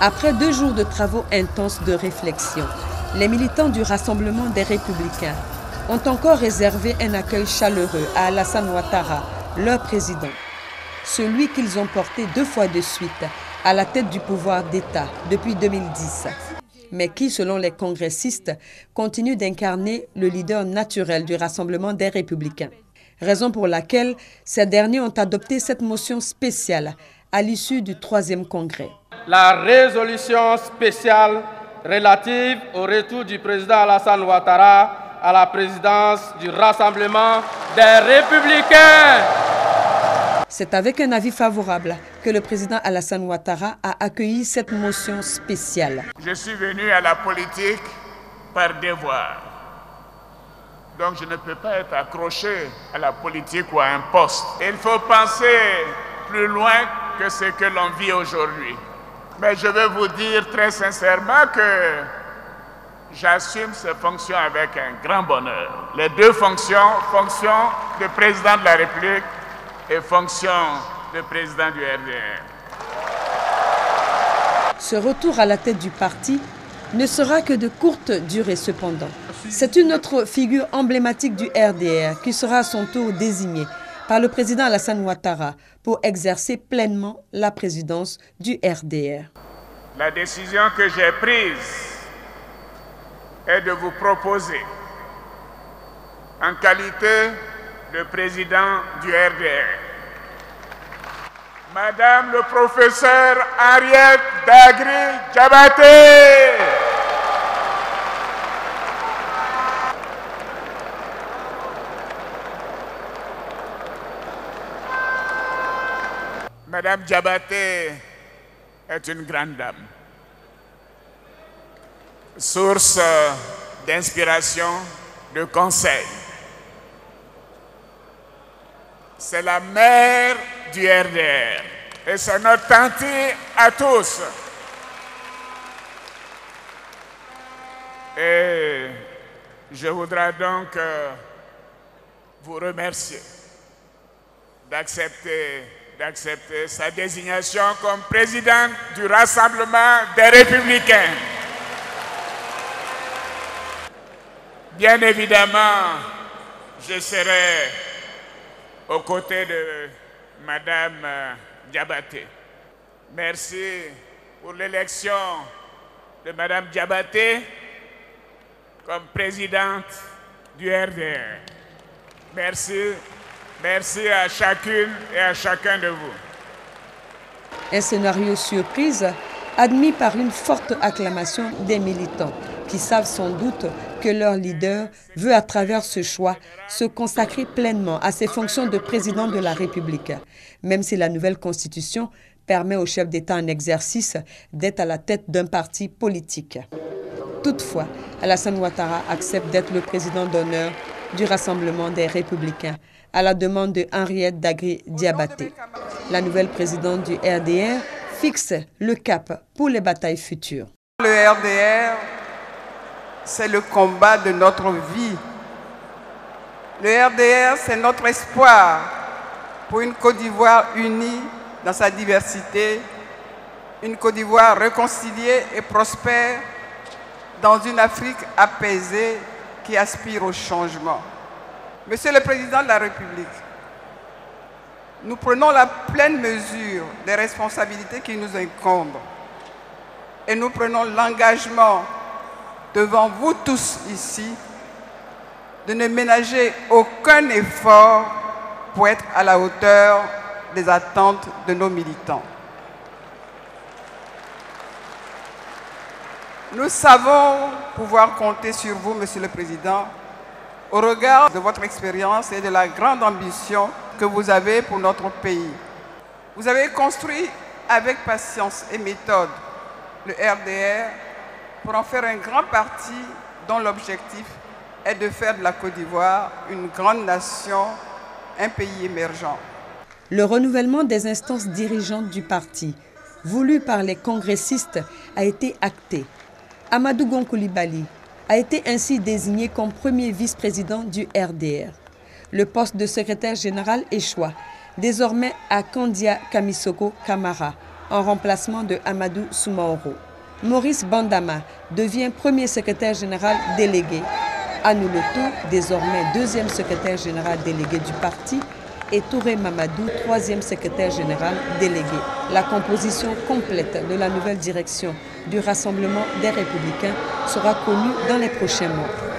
Après 2 jours de travaux intenses de réflexion, les militants du Rassemblement des Républicains ont encore réservé un accueil chaleureux à Alassane Ouattara, leur président. Celui qu'ils ont porté 2 fois de suite à la tête du pouvoir d'État depuis 2010, mais qui, selon les congressistes, continue d'incarner le leader naturel du Rassemblement des Républicains. Raison pour laquelle ces derniers ont adopté cette motion spéciale à l'issue du 3e congrès. La résolution spéciale relative au retour du président Alassane Ouattara à la présidence du Rassemblement des Républicains. C'est avec un avis favorable que le président Alassane Ouattara a accueilli cette motion spéciale. Je suis venu à la politique par devoir. Donc je ne peux pas être accroché à la politique ou à un poste. Il faut penser plus loin que ce que l'on vit aujourd'hui. Mais je veux vous dire très sincèrement que j'assume ces fonctions avec un grand bonheur. Les 2 fonctions, fonction de président de la République et fonction de président du RDR. Ce retour à la tête du parti ne sera que de courte durée cependant. C'est une autre figure emblématique du RDR qui sera à son tour désignée par le président Alassane Ouattara pour exercer pleinement la présidence du RDR. La décision que j'ai prise est de vous proposer, en qualité de président du RDR, Madame le professeur Henriette Dagri-Diabaté. Madame Diabaté est une grande dame, source d'inspiration, de conseils. C'est la mère du RDR et c'est notre tante à tous. Et je voudrais donc vous remercier d'accepter sa désignation comme président du Rassemblement des Républicains. Bien évidemment, je serai aux côtés de Madame Diabaté. Merci pour l'élection de Madame Diabaté comme présidente du RDR. Merci à chacune et à chacun de vous. Un scénario surprise admis par une forte acclamation des militants qui savent sans doute que leur leader veut à travers ce choix se consacrer pleinement à ses fonctions de président de la République, même si la nouvelle constitution permet au chef d'État en exercice d'être à la tête d'un parti politique. Toutefois, Alassane Ouattara accepte d'être le président d'honneur du Rassemblement des Républicains à la demande de Henriette Dagri-Diabaté. La nouvelle présidente du RDR fixe le cap pour les batailles futures. Le RDR, c'est le combat de notre vie. Le RDR, c'est notre espoir pour une Côte d'Ivoire unie dans sa diversité, une Côte d'Ivoire réconciliée et prospère dans une Afrique apaisée qui aspire au changement. Monsieur le Président de la République, nous prenons la pleine mesure des responsabilités qui nous incombent et nous prenons l'engagement devant vous tous ici de ne ménager aucun effort pour être à la hauteur des attentes de nos militants. Nous savons pouvoir compter sur vous, Monsieur le Président, au regard de votre expérience et de la grande ambition que vous avez pour notre pays. Vous avez construit avec patience et méthode le RDR pour en faire un grand parti dont l'objectif est de faire de la Côte d'Ivoire une grande nation, un pays émergent. Le renouvellement des instances dirigeantes du parti, voulu par les congressistes, a été acté. Amadou Gon Coulibaly a été ainsi désigné comme premier vice-président du RDR. Le poste de secrétaire général échoua désormais à Kandia Kamisoko Kamara, en remplacement de Amadou Soumaoro. Maurice Bandama devient premier secrétaire général délégué. Anouloto, désormais deuxième secrétaire général délégué du parti, et Touré Mamadou, troisième secrétaire général délégué. La composition complète de la nouvelle direction du Rassemblement des Républicains sera connue dans les prochains mois.